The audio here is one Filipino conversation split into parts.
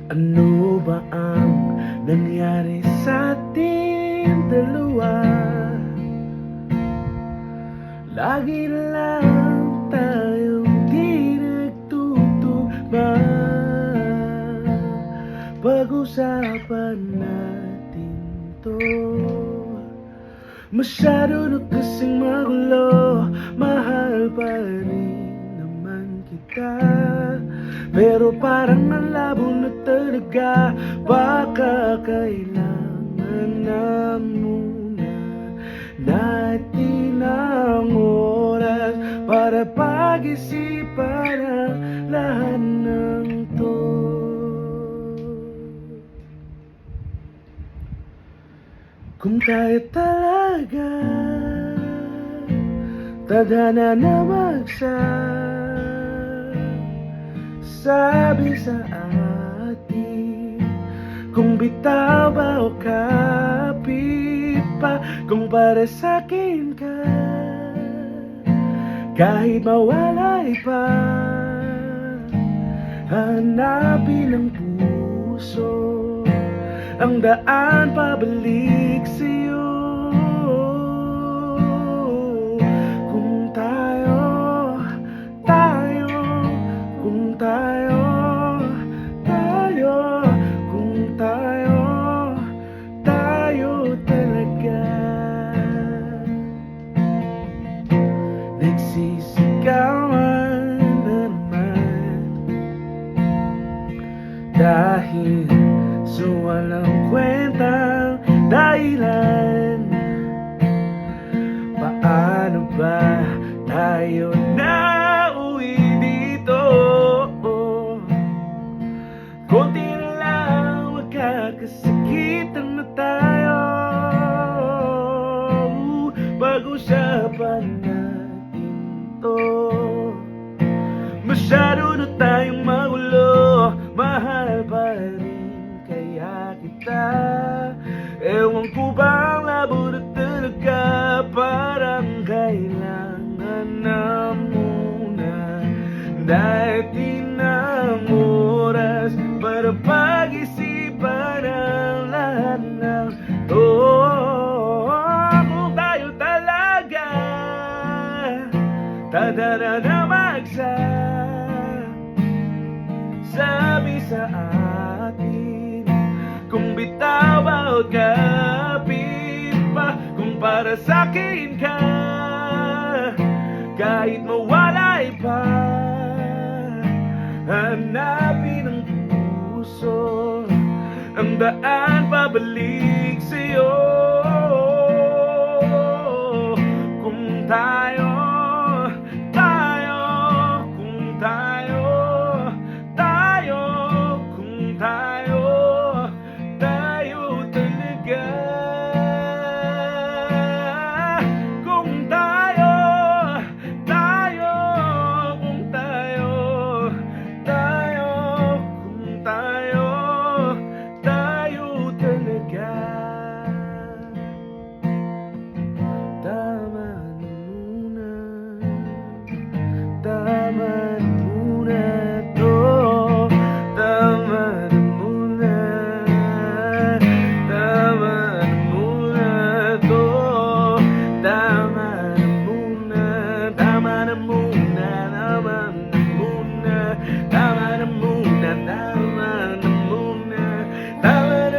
Ano ba ang nangyari sa ating dalawa? Lagi na lang tayong di nagtutugma. Pag-usapan natin to. Masyado na kasing magulo. Mahal pa rin naman kita, pero parang ang labo na talaga. Baka kailangan na muna natin ang oras para pag-isipan ang lahat ng to. Kung tayo talaga tadhana na sabi sa atin, kung bitaw ba o kapit pa, kung para sa'kin ka, kahit mawalay pa, hanapin ng puso ang daan pabalik sa'yo. Kung tayo talaga. Nagsisigawan na naman dahil sa walang kwentang dahilan. Paano ba tayo nauwi dito? Konti na lang magkakasakitan na tayo. Pag-usapan natin to. Masyado na tayong magulo. Mahal pa rin kaya kita. Ewan ko ba ang labo na talaga. Parang kailangan na muna natin ang oras para pag-isipan ang lahat ng to. Kung tayo talaga tadhana na sabi sa atin, kung bitaw o kapit pa, kung para sa'kin ka, kahit mawalay pa, hanapin ng puso ang daan pabalik sa'yo. Kung tayo talaga. Kung tayo talaga. Tama na muna to. Tama na muna to. Tama na muna. Tama na muna. Tama na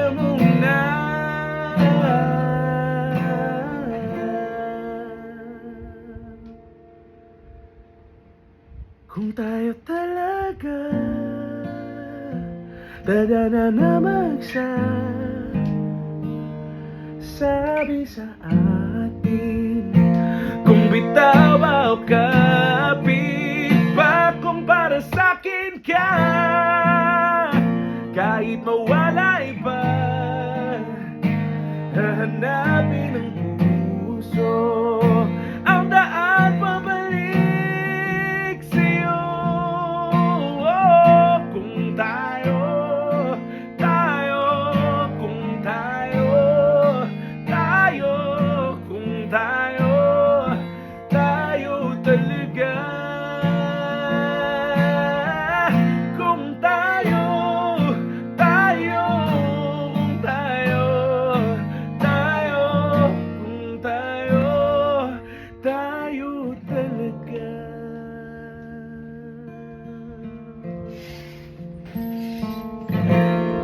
muna. Kung tayo talaga tadhana na sabi sa atin, kung bitaw o kapit pa, kung para sa'kin ka, kahit mawalay pa, hahanapin